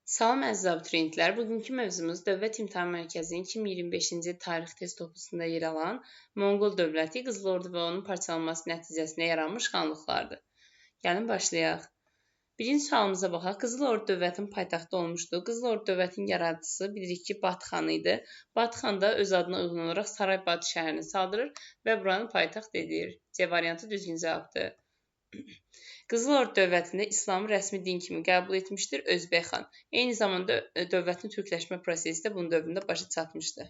Salam əziz abituriyentlər, bugünkü mövzumuz Dövlət İmtahan Mərkəzinin 2025-ci il tarix test topusunda yer alan Monqol dövləti, Qızıl Ordu və onun parçalanması nəticəsində yaranmış xanlıqlardır. Gəlin başlayaq. Birinci sualımıza baxaq. Qızıl Ordu dövlətinin paytaxtı olmuşdu. Qızıl Ordu dövlətinin yaradıcısı bilirik ki, Batı xan idi. Batı xan da öz adına uyğun olaraq Saray Batı şəhərini saldırır və buranı paytaxt edir. C variantı düzgün cavabdır. Qızıl Ordu dövlətində İslamı rəsmi din kimi qəbul etmişdir Özbək xan. Eyni zamanda dövlətin türkləşmə prosesi də bunun dövründə başa çatmışdı.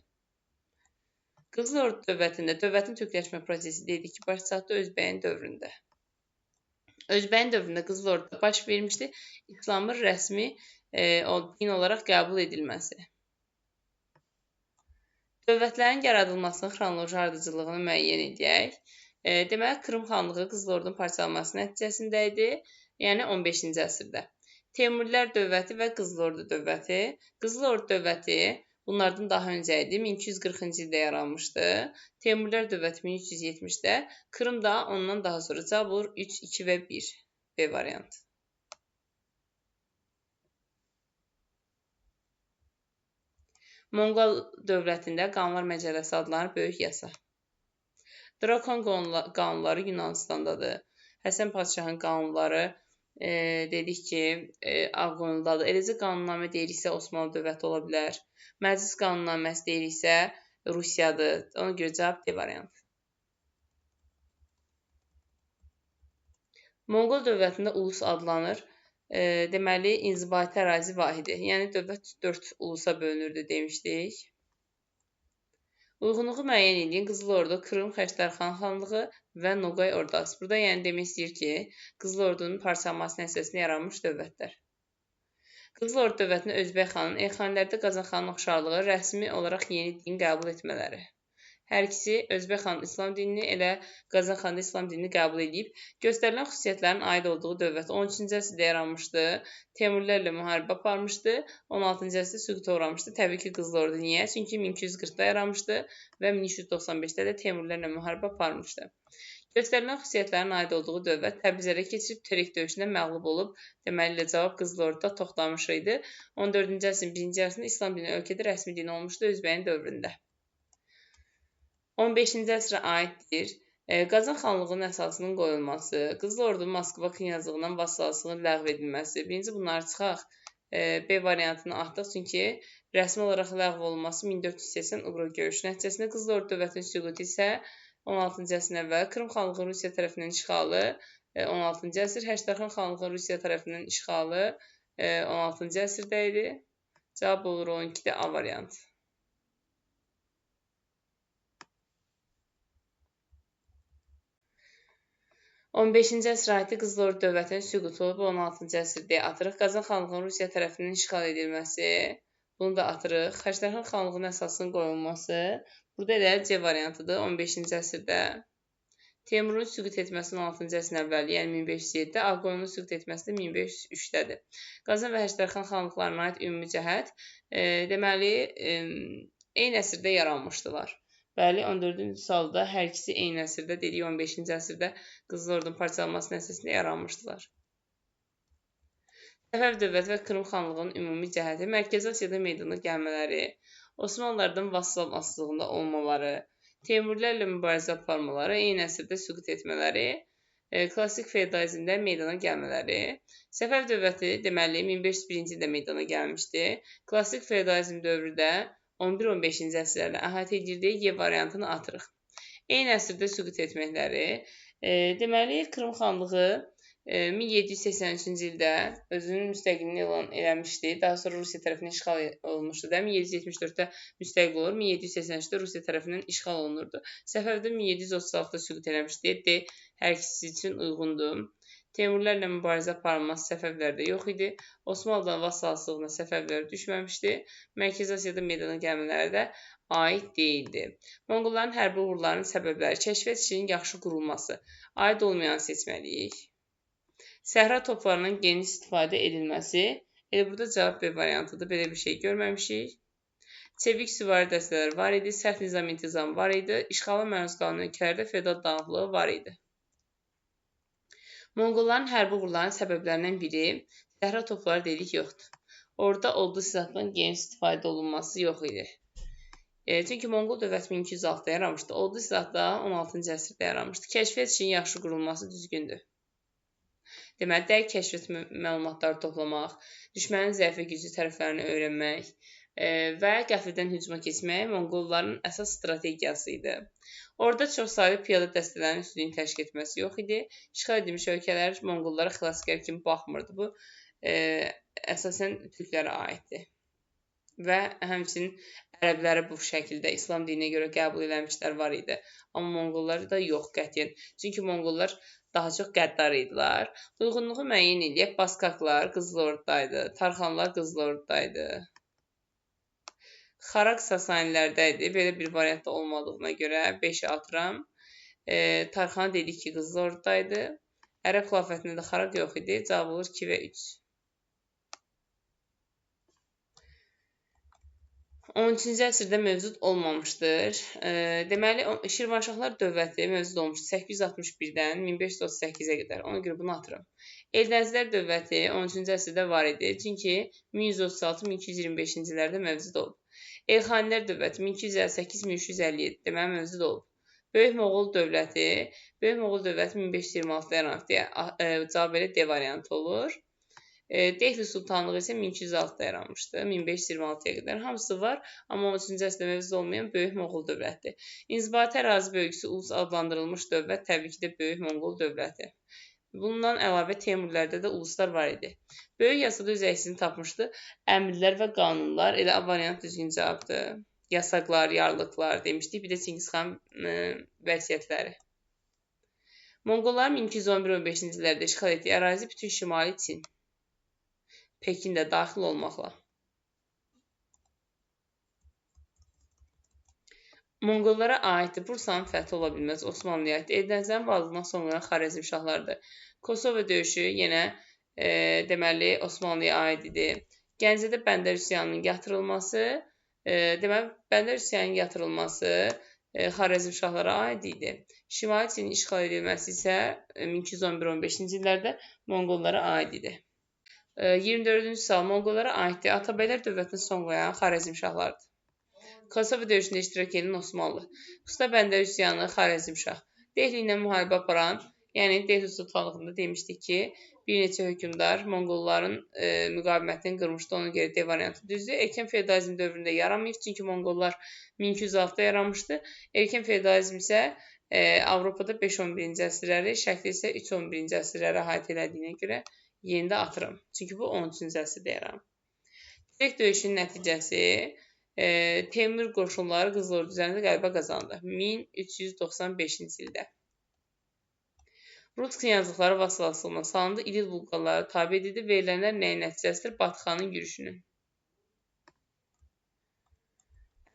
Qızıl Ordu dövlətində dövlətin türkləşmə prosesi dedik ki, başa çatdı Özbəyin dövründə. Özbəyin dövründə Qızıl Orduda baş vermişdi İslamın rəsmi din olaraq qəbul edilməsi. Dövlətlərin yaradılmasının xronoloji ardıcıllığını müəyyən edək. Deməli, Krım xanlığı Qızıl Ordunun parçalanması nəticəsində idi, yəni 15-ci əsrdə. Teymurilər dövləti və Qızıl Ordu dövləti. Qızıl Ordu dövləti bunlardan daha öncə idi, 1240-cı ildə yaranmışdı. Teymurilər dövləti 1370-də, Krım da ondan daha sonra. Cavab olur 3, 2 və 1. B variantı. Monqol dövlətində qanunlar məcəlləsi adlanır böyük yasa. Drakon qanunları Yunanistandadır. Həsən Padşahın qanunları dedik ki, Ağqoyunludadır. Eləcə qanunnamə deyiriksə Osmanlı dövləti ola bilər. Məclis qanunnaməsi deyiriksə Rusiyadır. Ona görə cavab D variantı. Monqol dövlətində ulus adlanır. Deməli, inzibati ərazi vahidi. Yəni, dövlət 4 ulusa bölünürdü demişdik. Uyğunluğu müəyyən edin. Qızıl Ordu, Krım, Xəçdərxan xanlığı və Noqay Ordası. Burada yəni demək istəyir ki, Qızıl Ordunun parçalanması nəticəsində yaranmış dövlətlər. Qızıl Ordu dövlətinin Özbək xanın Elxanilərdə Qazan xanın oxşarlığı rəsmi olaraq yeni din qəbul etmələri. Hər ikisi Özbək xanın İslam dinini, elə Qazan xan da İslam dinini qəbul edib. Göstərilən xüsusiyyətlərin aid olduğu dövlət 13-cü əsrdə yaranmışdı. Teymurilərlə müharibə aparmışdı. 16-cı əsrdə süquta uğramışdı. Təbii ki, Qızıl Ordu niyə? Çünki 1240-da yaranmışdı və 1395-də də Teymurilərlə müharibə aparmışdı. Göstərilən xüsusiyyətlərin aid olduğu dövlət Təbrizlərə keçib Terek döyüşündə məğlub olub. Deməli, cavab Qızıl Orduda Toxtamış idi. 14-cü əsrin birinci yarısında İslam dini ölkədə rəsmi din olmuşdu Özbəyin dövründə. 15-ci əsrə aiddir. Qazan xanlığının əsasının qoyulması, Qızıl Ordunun Moskva knyazlığından vasalsızlığının ləğv edilməsi. Birinci bunları çıxaq. B variantını atdıq, çünki rəsmi olaraq ləğv olunması 1480 Uğur görüşü nəticəsində Qızıl Ordu dövlətinin süqutu isə 16-cı əsrin əvvəli, Krım xanlığı Rusiya tərəfindən işğalı 16-cı əsr, Xəçdərxan xanlığı Rusiya tərəfindən işğalı 16-cı əsrdə idi. Cavab olur 12-də A variantı. 15-ci əsrə aid Qızıl Ordu dövlətinin süqutu olub 16-cı əsrdə atırıq. Qazan xanlığının Rusiya tərəfindən işğal edilməsi, bunu da atırıq. Xəçdərxan xanlığının əsasının qoyulması, burada elə C variantıdır 15-ci əsrdə. Teymurun süqut etməsi 16-cı əsrin əvvəli, yəni 1507-də, Ağqoyunluğun süqut etməsi də 1503-dədir. Qazan və Xəçdərxan xanlıqlarına aid ümumi cəhət, deməli, eyni əsrdə yaranmışdılar. Bəli, 14-cü sualda hər ikisi eyni əsrdə, dedik 15-ci əsrdə Qızıl Ordunun parçalanması nəticəsində yaranmışdılar. Səfəv dövləti və Krım xanlığının ümumi cəhəti, Mərkəzi Asiyada meydana gəlmələri, Osmanlılardan vassal asılılığında olmaları, Teymurilərlə mübarizə aparmaları, eyni əsrdə süqut etmələri, klassik feodalizmdə meydana gəlmələri. Səfəv dövləti, deməli, 1501-ci ildə meydana gəlmişdi. Klassik feodalizm dövrü də 11-15-ci əsrlərlə əhatə edildi, Y variantını atırıq. Eyni əsrdə süqut etməkləri, deməli, Krım xanlığı 1783-cü ildə özünün müstəqilliyini elan eləmişdi. Daha sonra Rusiya tərəfindən işğal olunmuşdu da, 1774-də müstəqil olur, 1783-də Rusiya tərəfindən işğal olunurdu. Səfəvdə 1736-da süqut eləmişdi, D hər ikisi üçün uyğundur. Teymurilərlə mübarizə aparılması Səfəvlərdə yox idi. Osmanlıdan vasalsızlığına Səfəvlər düşməmişdi. Mərkəzi Asiyada meydana gəlmələri də aid deyildi. Monqolların hərbi uğurlarının səbəbləri, kəşfiyyat işinin yaxşı qurulması, aid olmayanı seçməliyik. Səhra toplarının geniş istifadə edilməsi, elə burada cavab B variantıdır, belə bir şey görməmişik. Çevik süvari dəstələri var idi, sərt nizam-intizam var idi, işğala məruz qalan ölkələrdə feodal dağınıqlığı var idi. Monqolların hərbi uğurlarının səbəblərindən biri səhra topları dedik yoxdur. orada odlu silahdan geniş istifadə olunması yox idi. Çünki Monqol dövləti 1206-da yaranmışdı. Odlu silah da 16-cı əsrdə yaranmışdı. Kəşfiyyat işinin yaxşı qurulması düzgündür. Deməli, dəqiq kəşfiyyat məlumatları toplamaq, düşmənin zəif və güclü tərəflərini öyrənmək və qəfildən hücuma keçmək Monqolların əsas strategiyası idi. Orada çox saylı piyada dəstələrin üstünlüyünü təşkil etməsi yox idi. İşğal edilmiş ölkələr Monqollara xilaskar kimi baxmırdı. Bu əsasən türklərə aiddir. Və həmçinin ərəbləri bu şəkildə İslam dininə görə qəbul eləmişlər var idi. Amma Monqolları da yox qətiyyən. Çünki Monqollar daha çox qəddar idilər. Uyğunluğu müəyyən edib Baskaklar Qızıl Ordudaydı, Tarxanlar Qızıl Ordudaydı. Xaraq Sasanilərdə idi. Belə bir variantda olmadığına görə 5-i atıram. Tarxan dedik ki, Qızıl Ordudaydı. Ərəb xilafətində də xaraq yox idi. Cavab olur 2 və 3. 13-cü əsrdə mövcud olmamışdır. Deməli, Şirvanşahlar dövləti mövcud olmuşdur 861-dən 1538-ə qədər. Ona görə bunu atıram. Eldənizlər dövləti 13-cü əsrdə var idi. Çünki 1136-1225-ci illərdə mövcud olub. Elxanilər dövləti 1258-1357 deməli mövcud olub. Böyük Moğol dövləti 1526-da yaranıb. Cavab belə D variantı olur. Dehli Sultanlığı isə 1206-da yaranmışdı, 1526-ya qədər. Hamısı var, amma 13-cü əsrdə mövcud olmayan Böyük Moğol dövləti. İnzibati ərazi bölgüsü ulus adlandırılmış dövlət təbii ki də Böyük Moğol dövləti. Bundan əlavə Teymurlərdə də uluslar var idi. Böyük yasada öz əksini tapmışdı. Əmrlər və qanunlar, elə variant düzgün cavabdır. Yasaqlar, yarlıqlar demişdik. Bir də Çingizxan vəsiyyətləri. Monqolların 1211-15-ci illərdə işğal etdiyi ərazi bütün Şimali Çin. Pekin də daxil olmaqla. Monqollara aiddir. Bursanın fəthi ola bilməz. Osmanlıya aiddir. Eldənizlərin varlığına son qoyan Xarəzmşahlardır. Kosovo döyüşü yenə deməli Osmanlıya aid idi. Gəncədə Bəndər üsyanının yatırılması, deməli Bəndər üsyanının yatırılması Xarəzmşahlara aid idi. Şimali Çinin işğal edilməsi isə 1211-15-ci illərdə Monqollara aid idi. 24-cü sual Monqollara aiddir. Atabəylər dövlətinə son qoyan Xarəzmşahlardır. Kosovo döyüşündə iştirak edən Osmanlı. Usta Bəndər üsyanı Xarəzmşah. Dehli ilə müharibə aparan, yəni Dehli Sultanlığında demişdik ki, bir neçə hökmdar Monqolların müqavimətini qırmışdı. Ona görə D variantı düzdür. Erkən feodalizm dövründə yaranmayıb, çünki Monqollar 1206-da yaranmışdı. Erkən feodalizm isə Avropada 5-11-ci əsrləri, şərqdə isə 3-11-ci əsrləri əhatə elədiyinə görə yeni də atıram. Çünki bu 13-cü əsrdə yaranıb. Terek döyüşünün nəticəsi Teymur qoşunları Qızıl Ordu üzərində qələbə qazandı 1395-ci ildə. Rus knyazlıqları vasallıqlarına salındı. İdil Bulqarlara tabe edildi. Verilənlər nəyin nəticəsidir? Batı-xanın yürüşünün.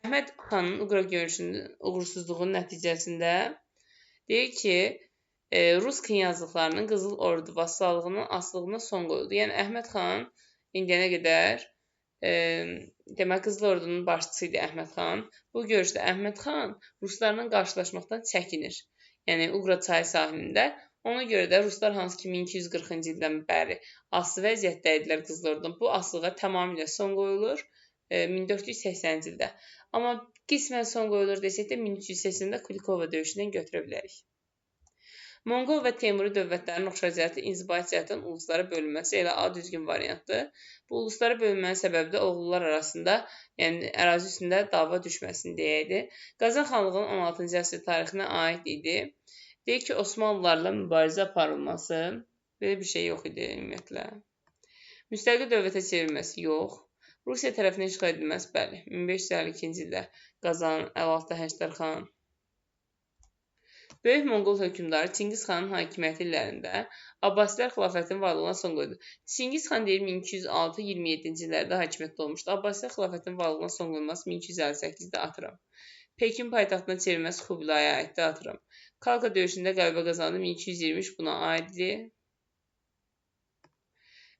Əhməd xanın Uqra görüşünün uğursuzluğunun nəticəsində deyir ki, Rus knyazlıqlarının Qızıl Ordu vasallığının asılılığına son qoyuldu. Yəni, Əhməd xan indiyənə qədər demək Qızıl Ordunun başçısı idi Əhməd xan. Bu görüşdə Əhməd xan Ruslarla qarşılaşmaqdan çəkinir. Yəni, Uqra çayı sahilində. Ona görə də Ruslar hansı ki 1240-cı ildən bəri asılı vəziyyətdə idilər Qızıl Ordudan. Bu asılığa tamamilə son qoyulur 1480-ci ildə. Amma qismən son qoyulur desək də 1380-də Kulikova döyüşündən götürə bilərik. Monqol və Teymuri dövlətlərinin oxşar cəhəti inzibati cəhətdən uluslara bölünməsi elə A düzgün variantdır. Bu uluslara bölünmənin səbəbi də oğullar arasında, yəni ərazi üstündə dava düşməsini deyəkdir. Qazan xanlığının 16-cı əsr tarixinə aid idi. Deyək ki, Osmanlılarla mübarizə aparılması, belə bir şey yox idi ümumiyyətlə. Müstəqil dövlətə çevrilməsi yox. Rusiya tərəfindən işğal edilməsi, bəli, 1552-ci ildə Qazan, Əlaltı Həştərxan. Böyük Monqol hökmdarı Çingiz xanın hakimiyyəti illərində Abbasilər xilafətinin varlığına son qoydu. Çingiz xan deyir 1206-27-ci illərdə hakimiyyətdə olmuşdu. Abbasilər xilafətinin varlığına son qoyulması 1258-də atıram. Pekin paytaxtına çevrilməsi Xubilaya aiddir, atıram. Kalka döyüşündə qələbə qazandı 1223 buna aiddir.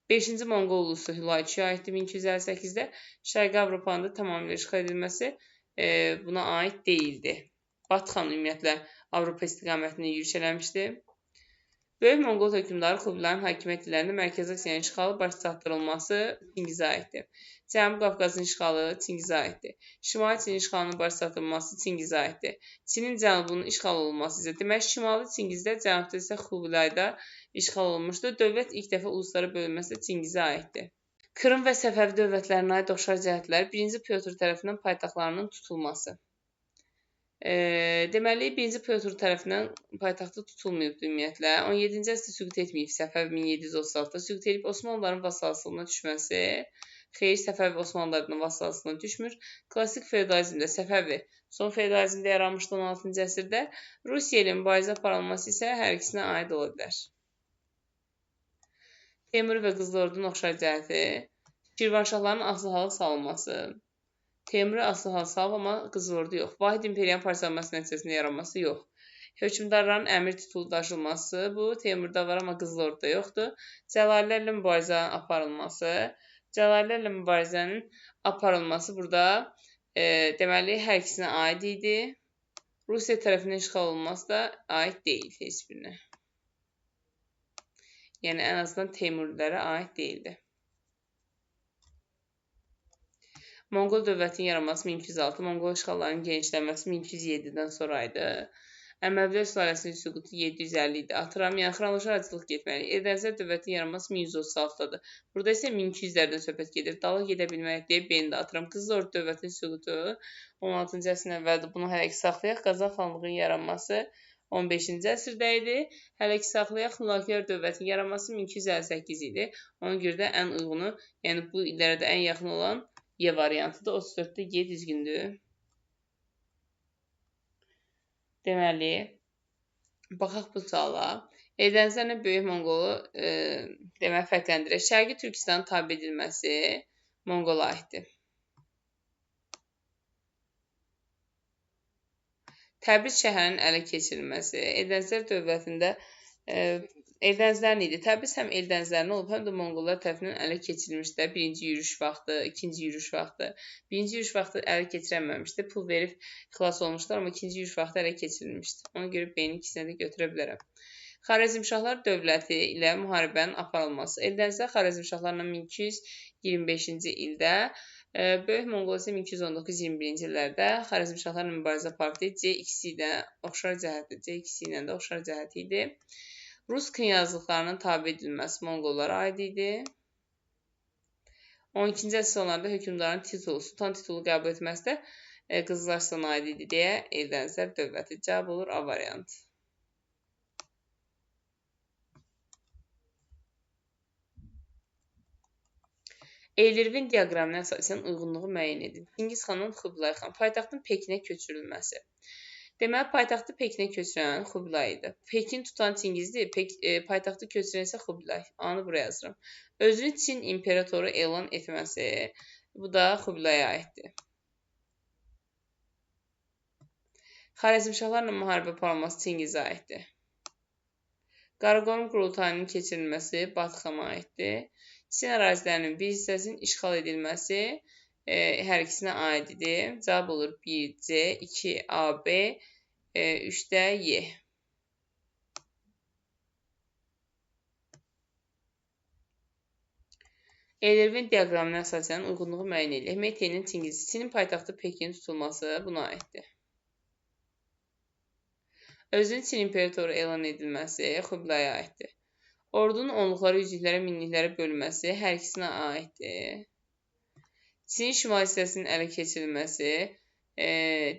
5-ci Monqol ulusu Hülayçıya aiddir 1258-də. Şərqi Avropanın da tamamilə işğal edilməsi buna aid deyildi. Batı xan ümumiyyətlə Avropa istiqamətində yürüş eləmişdi. Böyük Monqol hökmdarı Kubilayın hakimiyyət illərində Mərkəzi Asiyanın işğalı baş çatdırılması Çingizə aiddir. Cənubi Qafqazın işğalı Çingizə aiddir. Şimali Çinin işğalının baş çatdırılması Çingizə aiddir. Çinin cənubunun işğal olunması isə demək Şimali Çingizdə, cənubda isə Kubilayda işğal olunmuşdur. Dövlət ilk dəfə uluslara bölünməsi Çingizə aiddir. Krım və Səfəvi dövlətlərinə aid oxşar cəhətlər 1-ci Pyotr tərəfindən paytaxtlarının tutulması. Deməli, 1-ci Pyotr tərəfindən paytaxtı tutulmayıbdır ümumiyyətlə. 17-ci əsrdə süqut etməyib Səfəvi 1736-da süqut edib Osmanlıların vasalsılığına düşməsi. Xeyr, Səfəvi Osmanlılardan vasalsılığına düşmür. Klassik feodalizmdə Səfəvi son feodalizmdə yaranmışdı 16-cı əsrdə. Rusiya ilə mübarizə aparılması isə hər ikisinə aid ola bilər. Teymuri və Qızıl Ordunun oxşar cəhəti. Şirvanşahların asılı halı salınması. Teymuri asılı halı salıb, amma Qızıl Ordu yox. Vahid imperiyanın parçalanması nəticəsində yaranması yox. Hökmdarların əmir titulu daşınması, bu Teymurda var, amma Qızıl Orduda yoxdur. Cəlalilərlə mübarizənin aparılması. Cəlalilərlə mübarizənin aparılması burada deməli hər ikisinə aid idi. Rusiya tərəfindən işğal olunması da aid deyil heç birinə. Yəni ən azından Teymurilərə aid deyildi. Monqol dövlətinin yaranması 1206, Monqol işğallarının genişlənməsi 1207-dən sonra idi. Əməvilər sülaləsinin süqutu 750 idi. Atıram, yəni xronoloji ardıcıllıq getməli. Eldənizlər dövlətinin yaranması 1136-dadır. Burada isə 1200-lərdən söhbət gedir. Dalı gedə bilmək deyə beyində atıram. Qızıl Ordu dövlətinin süqutu 16-cı əsrin əvvəldir. Bunu hələ ki saxlayaq. Qazan xanlığının yaranması 15-ci əsrdə idi. Hələ ki saxlayaq. Xulakilər dövlətinin yaranması 1258 idi. Ona görə də ən uyğunu, yəni bu illərə də ən yaxın olan Y variantıdır. 34-də Y düzgündür. Deməli, baxaq bu suala. Eldənizlərlə Böyük Monqolu demək fərqləndirək. Şərqi Türkistanın tabe edilməsi Monqola aiddir. Təbriz şəhərinin ələ keçirilməsi. Eldənizlər dövlətində Eldənizlərin idi. Təbriz həm Eldənizlərin olub, həm də Monqollar tərəfindən ələ keçirilmişdir. Birinci yürüş vaxtı, ikinci yürüş vaxtı. Birinci yürüş vaxtı ələ keçirənməmişdir. Pul verib xilas olmuşlar, amma ikinci yürüş vaxtı ələ keçirilmişdir. Ona görə B-nin ikisini də götürə bilərəm. Xarəzmşahlar dövləti ilə müharibənin aparılması. Eldənizlər Xarəzmşahlarla 1225-ci ildə, Böyük Monqol isə 1219-21-ci illərdə Xarəzmşahlarla mübarizə apardı. C2 ilə oxşar cəhəti, C2 ilə də oxşar cəhəti idi. Rus knyazlıqlarının tabe edilməsi Monqollara aid idi. 12-ci əsr sonlarında hökmdarın titulu, sultan titulu qəbul etməsi də Qızıl Arslan aid idi deyə Eldənizlər dövləti. Cavab olur A variantı. Eylirvin diaqramına əsasən uyğunluğu müəyyən edin. Çingiz xanın Kubilay xan, paytaxtın Pekinə köçürülməsi. Deməli, paytaxtı Pekinə köçürən Kubilay idi. Pekin tutan Çingizdir, paytaxtı köçürən isə Kubilay. Anı buraya yazıram. Özünü Çin imperatoru elan etməsi, bu da Kubilaya aiddir. Xarəzmşahlarla müharibə aparılması Çingizə aiddir. Qaraqorum qurultayının keçirilməsi Batı xana aiddir. Çin ərazilərinin bir hissəsinin işğal edilməsi hər ikisinə aid idi. Cavab olur 1C, 2AB, 3D Y. Eylirvin diaqramına əsasən uyğunluğu müəyyən edilir. Mete'nin Çingizi, Çinin paytaxtı Pekin tutulması buna aiddir. Özünün Çin imperatoru elan edilməsi Kubilaya aiddir. Ordunun onluqları, yüzlüklərə, minliklərə bölünməsi hər ikisinə aiddir. Çinin şimali hissəsinin ələ keçirilməsi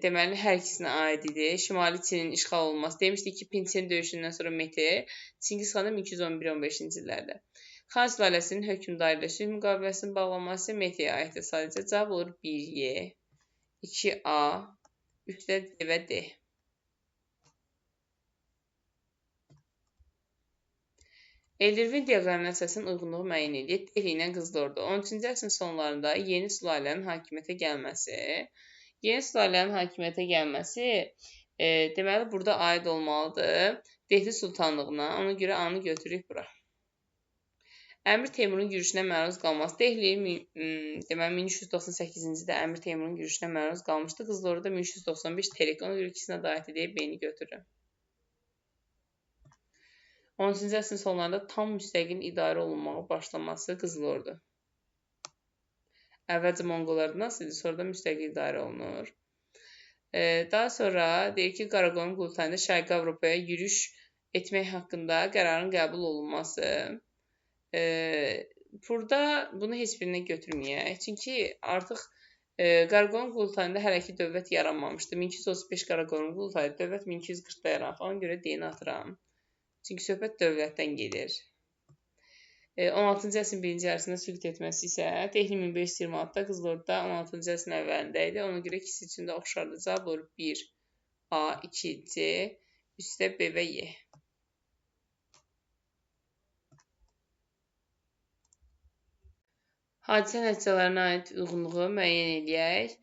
deməli hər ikisinə aid idi. Şimali Çinin işğal olunması. Demişdik ki, Pinçen döyüşündən sonra Mete Çingiz xanın 1211-15-ci illərdə. Xan sülaləsinin hökmdarı ilə sülh müqaviləsinin bağlanması Mete'yə aiddir. Sadəcə cavab olur 1Y, 2A, 3D D və D. Eylirvin diaqramına əsasən uyğunluğu müəyyən edir. Delhi ilə Qızıl Ordu. 13-cü əsrin sonlarında yeni sülalənin hakimiyyətə gəlməsi. Yeni sülalənin hakimiyyətə gəlməsi deməli burada aid olmalıdır Delhi sultanlığına. Ona görə A-nı götürürük bura. Əmir Teymurun yürüşünə məruz qalması. Delhi deməli 1398-ci ildə Əmir Teymurun yürüşünə məruz qalmışdı. Qızıl Orduda 1395 Terik. Ona görə ikisinə də aid deyə B-ni götürürəm. 13-cü əsrin sonlarında tam müstəqil idarə olunmağa başlaması Qızıl Ordu. Əvvəlcə Monqollardan asılı idi, sonra da müstəqil idarə olunur. Daha sonra deyir ki, Qaraqoyun Qultayında Şərqi Avropaya yürüş etmək haqqında qərarın qəbul olunması. Burada bunu heç birinə götürməyək. Çünki artıq Qaraqoyun Qultayında hələ ki dövlət yaranmamışdı. 1235 Qaraqoyun Qultayı, dövlət 1240-da yaranıb. Ona görə deyini atıram. Çünki söhbət dövlətdən gedir. 16-cı əsrin birinci yarısında süqut etməsi isə Tehli 1526-da, Qızıl Orduda 16-cı əsrin əvvəlində idi. Ona görə ikisi üçün də oxşardır. Cavab olur 1 A, 2 C, üstə B və Y. Hadisə nəticələrinə aid uyğunluğu müəyyən edək.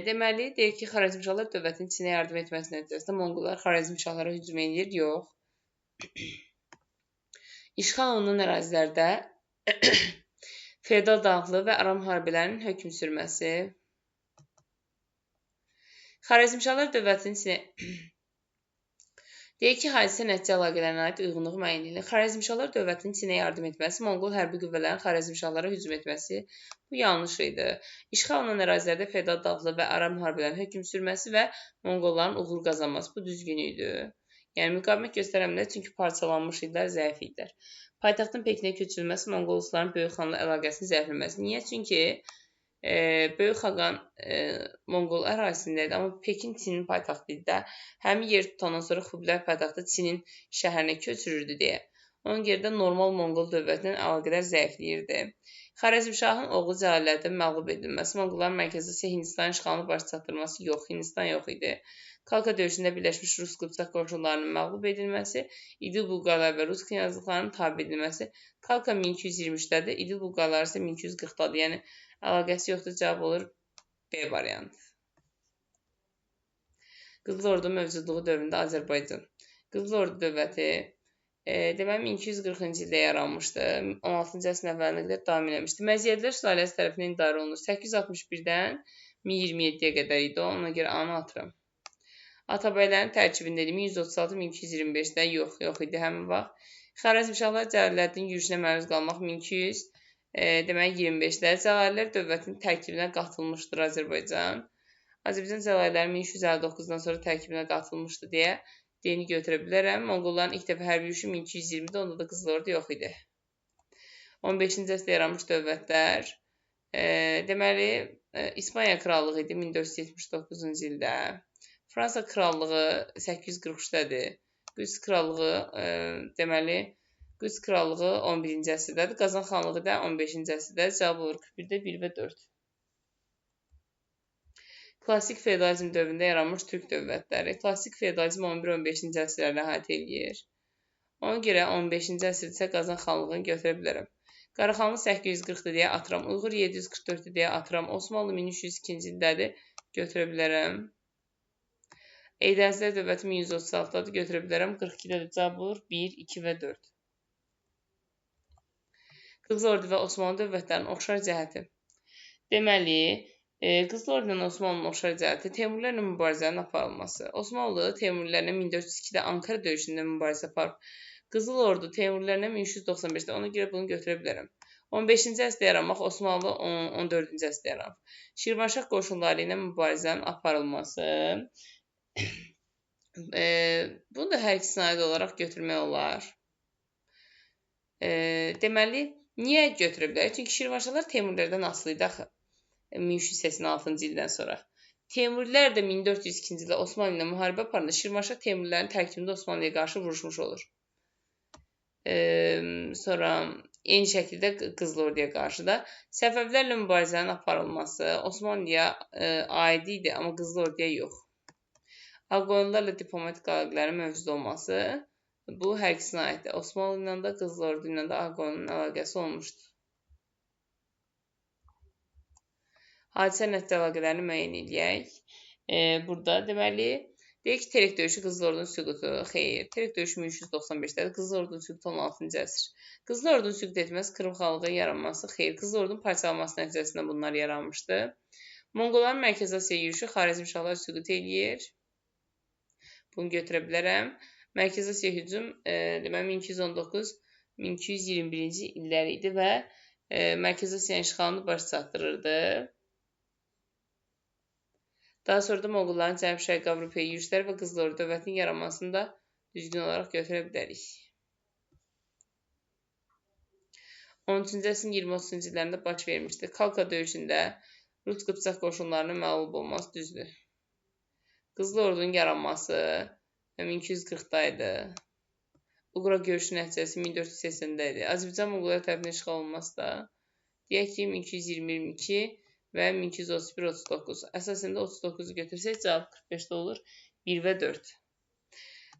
Deməli, deyir ki, Xarəzmşahlar dövlətinin Çinə yardım etməsi nəticəsində Monqollar Xarəzmşahlara hücum edir. Yox. İşğal olunan ərazilərdə feodal dağlı və aram müharibələrinin hökm sürməsi. Xarəzmşahlar dövlətinin deyir ki, hadisə nəticə əlaqələrinə aid uyğunluğu müəyyən edilir. Xarəzmşahlar dövlətinin Çinə yardım etməsi, Monqol hərbi qüvvələrin Xarəzmşahlara hücum etməsi bu yanlış idi. İşğal olunan ərazilərdə feodal dağlı və aram müharibələrinin hökm sürməsi və Monqolların uğur qazanması bu düzgün idi. Yəni, müqavimət göstərəmlər, çünki parçalanmış idilər, zəif idilər. Paytaxtın Pekinə köçürülməsi Monqol Rusların Böyük xanla əlaqəsini zəifləməsi. Niyə? Çünki Böyük xaqan Monqol ərazisində idi, amma Pekin Çinin paytaxtı idi də. Həmin yer tutandan sonra Xubilay paytaxtı Çinin şəhərinə köçürürdü deyə. Ona görə də normal Monqol dövlətinin əlaqələr zəifləyirdi. Xarəzmşahın oğlu Cəlaləddin məğlub edilməsi, Monqolların Mərkəzi Asiya Hindistan işğalını baş çatdırması yox, Hindistan yox idi. Kalka döyüşündə Birləşmiş Rus Qıpçaq qoşunlarının məğlub edilməsi, İdil Bulqarlar və Rus knyazlıqlarının tabe edilməsi. Kalka 1223-dədir, İdil Bulqarlar isə 1240-dadır. Yəni, əlaqəsi yoxdur, cavab olur B variantı. Qızıl Ordu mövcudluğu dövründə Azərbaycan. Qızıl Ordu dövləti deməli 1240-cı ildə yaranmışdı. 16-cı əsrin əvvəlinə qədər davam eləmişdi. Məziyyətlər sülaləsi tərəfindən idarə olunur. 861-dən 1027-yə qədər idi. Ona görə A-nı atıram. Atabəylərin tərkibində idi. 1136-1225-də yox idi həmin vaxt. Xarəzmşahlar Cəlaləddin yürüşünə məruz qalmaq 1200 deməli 25-də Cəlallilər dövlətinin tərkibinə qatılmışdır Azərbaycan. Azərbaycan Cəlallilər 1359-dan sonra tərkibinə qatılmışdı deyə deyini götürə bilərəm. Monqolların ilk dəfə hərbi yürüşü 1220-də, onda da Qızıl Ordu yox idi. 15-ci əsrdə yaranmış dövlətlər deməli İspaniya krallığı idi 1479-cu ildə. Fransa krallığı 843-dədir. Qüds krallığı deməli Qüds krallığı 11-ci əsrdədir. Qazan xanlığı da 15-ci əsrdədir. Cavab olur 41-də 1 və 4. Klassik feodalizm dövründə yaranmış türk dövlətləri. Klassik feodalizm 11-15-ci əsrlərlə əhatə edir. Ona görə 15-ci əsrdə Qazan xanlığını götürə bilərəm. Qaraxanlı 840-dır deyə atıram. Uyğur 744-dür deyə atıram. Osmanlı 1302-ci ildədir. Götürə bilərəm. Eydənizlər dövləti 1136-dadır, götürə bilərəm. 42-dədir, cavab olur 1, 2 və 4. Qızıl Ordu və Osmanlı dövlətlərinin oxşar cəhəti. Deməli, Qızıl Ordu ilə Osmanlının oxşar cəhəti Teymurilərlə mübarizənin aparılması. Osmanlı Teymurilərlə 1402-də Ankara döyüşündə mübarizə aparıb. Qızıl Ordu Teymurilərlə 1395-də, ona görə bunu götürə bilərəm. 15-ci əsrdə yaranmaq, Osmanlı 14-cü əsrdə yaranıb. Şirvanşah qoşunları ilə mübarizənin aparılması. Bunu da hər ikisinə aid olaraq götürmək olar. Deməli, niyə götürə bilərik? Çünki Şirvanşahlar Teymurilərdən asılı idi axı 1386-cı ildən sonra. Teymurilər də 1402-ci ildə Osmanlı ilə müharibə aparanda Şirvanşah Teymurilərin tərkibində Osmanlıya qarşı vuruşmuş olur. Sonra eyni şəkildə Qızıl Orduya qarşı da Səfəvlərlə mübarizənin aparılması Osmanlıya aid idi, amma Qızıl Orduya yox. Ağqoyunlularla diplomatik əlaqələrin mövcud olması bu hər ikisinə aiddir. Osmanlı ilə də Qızıl Ordu ilə də Ağqoyunun əlaqəsi olmuşdur. Hadisə nəticə əlaqələrini müəyyən edək. Burada deməli deyək ki, Terek döyüşü Qızıl Ordunun süqutu. Xeyr, Terek döyüşü 1395-dədir. Qızıl Ordunun süqutu 16-cı əsr. Qızıl Ordunun süqut etməsi, Krım xanlığı yaranması. Xeyr, Qızıl Ordunun parçalanması nəticəsində bunlar yaranmışdı. Monqolların Mərkəzi Asiya yürüşü Xarəzmşahlar süqut eləyir. Bunu götürə bilərəm. Mərkəzi Asiya hücum deməli 1219-1221-ci illər idi və Mərkəzi Asiya işğalını baş çatdırırdı. Daha sonra da Monqolların Cənub-Şərqi Avropaya yürüşləri və Qızıl Ordu dövlətinin yaranmasını da düzgün olaraq götürə bilərik. 13-cü əsrin 20-30-cu illərində baş vermişdi. Kalka döyüşündə Rus Qıpçaq qoşunlarının məğlub olması düzdür. Qızıl Ordunun yaranması 1240-da idi. Uqra görüşü nəticəsi 1480-də idi. Azərbaycan Monqollar tərəfindən işğal olunması da deyək ki 1220-22 və 1231-39. Əsasən də 39-u götürsək cavab 45-də olur. 1 və 4.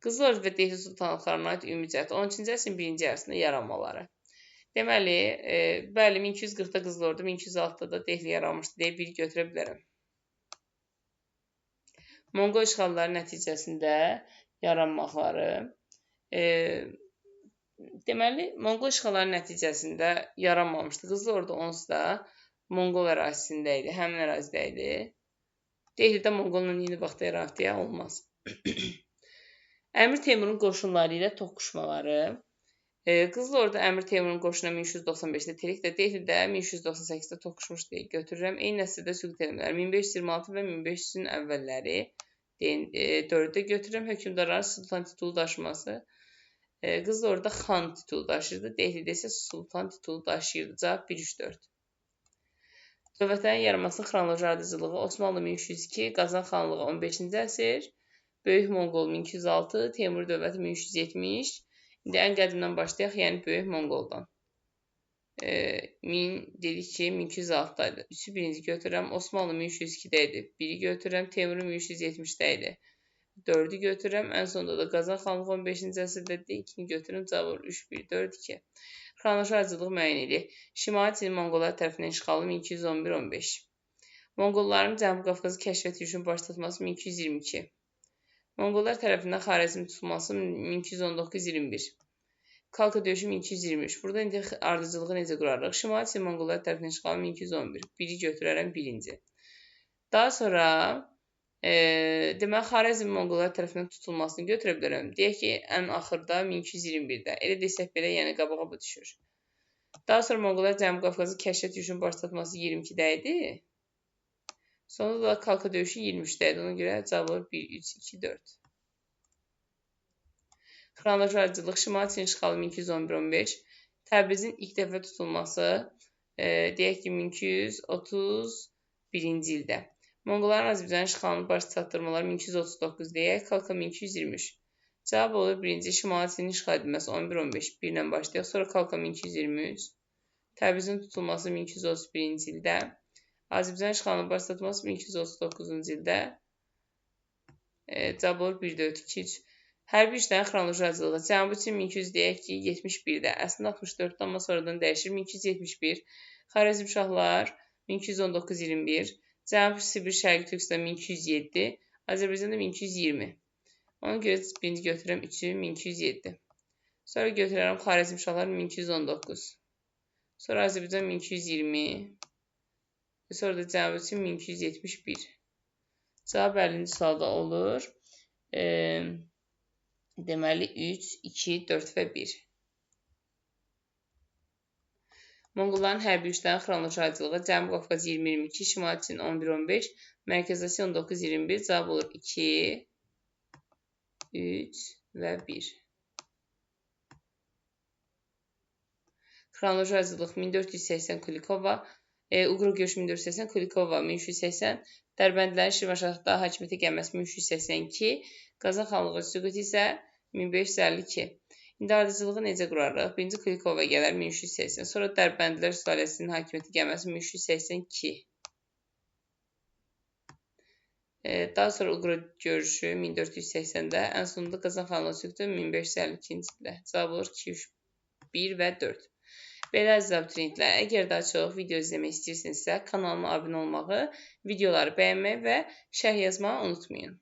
Qızıl Ordu və Dehli sultanlıqlarına aid ümumi cəhət 13-cü əsrin birinci yarısında yaranmaları. Deməli, bəli 1240-da Qızıl Ordu, 1206-da da Dehli yaranmışdı deyə bir götürə bilərəm. Monqol işğalları nəticəsində yaranmaqları. Deməli, Monqol işğalları nəticəsində yaranmamışdı. Qızıl Ordu onsuz da Monqol ərazisində idi, həmin ərazidə idi. Dehlidə Monqolla yeni vaxtda yaratdıya olmaz. Əmir Teymurun qoşunları ilə toqquşmaları. Qızıl Ordu Əmir Teymurun qoşuna 1395-də Terikdə, Dehlidə 1398-də toqquşmuş deyə götürürəm. Eyni nəsildə süqut edilmələri 1526 və 1500-ün əvvəlləri 4-də götürürəm. Hökmdarların sultan titulu daşıması. Qızıl Orduda xan titulu daşıyırdı, Dehlidə isə sultan titulu daşıyırdı. Cavab 1-3-4. Dövlətlərin yaranmasının xronoloji ardıcılığı Osmanlı 1302, Qazan xanlığı 15-ci əsr, Böyük Monqol 1206, Teymur dövləti 1370. İndi ən qədimdən başlayaq, yəni Böyük Monqoldan. Dedik ki, 1206-da idi. 3-ü birinci götürürəm. Osmanlı 1302-də idi. 1-i götürürəm. Teymur 1370-də idi. 4-ü götürürəm. Ən sonunda da Qazan xanlığı 15-ci əsrdə idi. 2-ni götürürəm. Cavab 3, 1, 4, 2. Xronoloji ardıcılığı müəyyən edək. Şimali Çin Monqollar tərəfindən işğalı 1211-15. Monqolların Cənubi Qafqazı kəşfiyyat yürüşünün başlatması 1222. Monqollar tərəfindən Xarəzm tutulması 1219-21. Kalka döyüşü 1223. Burada indi ardıcılığı necə qurarıq? Şimali Çin Monqollar tərəfindən işğalı 1211. 1-i götürərəm 1-ci. Daha sonra deməli Xarəzm Monqollar tərəfindən tutulmasını götürə bilərəm. Deyək ki, ən axırda 1221-də. Elə desək belə, yəni qabağa bu düşür. Daha sonra Monqollar Cənubi Qafqazı kəşfiyyat yürüşünün başlatması 22-də idi. Sonra da Kalka döyüşü 23-də idi. Ona görə cavab olur 1, 3, 2, 4. Xronoloji ardıcılıq Şimali Çin işğalı 1211-15. Təbrizin ilk dəfə tutulması deyək ki 1231-ci ildə. Monqolların Azərbaycan işğalını baş çatdırmaları 1239 deyək, Kalka 1223. Cavab olur 1-ci Şimali Çinin işğal edilməsi 11-15. 1 ilə başlayaq. Sonra Kalka 1223. Təbrizin tutulması 1231-ci ildə. Azərbaycan işğalının baş çatdırması 1239-cu ildə. Cavab olur 1, 4, 2, 3. Hərbi işlərin xronoloji ardıcılığı. Cənubi Çin 1200 deyək ki 71-də. Əslində 64-də, amma sonradan dəyişir. 1271. Xarəzmşahlar 1219-21. Cənubi Sibir Şərqi Türkistan 1207. Azərbaycanda 1220. Ona görə birinci götürürəm 3-ü 1207. Sonra götürərəm Xarəzmşahlar 1219. Sonra Azərbaycan 1220. Sonra da Cənubi Çin 1271. Cavab 50-ci sualda olur. Deməli 3, 2, 4 və 1. Monqolların hərbi yürüşlərin xronoloji ardıcılığı Cənubi Qafqaz 20-22, Şimali Çin 11-15, Mərkəzi Asiya 19-21. Cavab olur 2, 3 və 1. Xronoloji ardıcılıq 1480 Kulikova, Uqra görüşü 1480, Kulikova 1380, Dərbəndlərin Şirvanşahda hakimiyyətə gəlməsi 1382, Qazan xanlığı süqut isə 1552. İndi ardıcılığı necə qurarıq? Birinci Kulikova gələr 1380, sonra Dərbəndlər sülaləsinin hakimiyyətə gəlməsi 1382. Daha sonra Uqra görüşü 1480-də, ən sonunda Qazan xanlığı süqutu 1552-ci ildə. Cavab olur 2, 3, 1 və 4. Belə əziz abituriyentlər, əgər daha çox video izləmək istəyirsinizsə, kanalıma abunə olmağı, videoları bəyənməyi və şərh yazmağı unutmayın.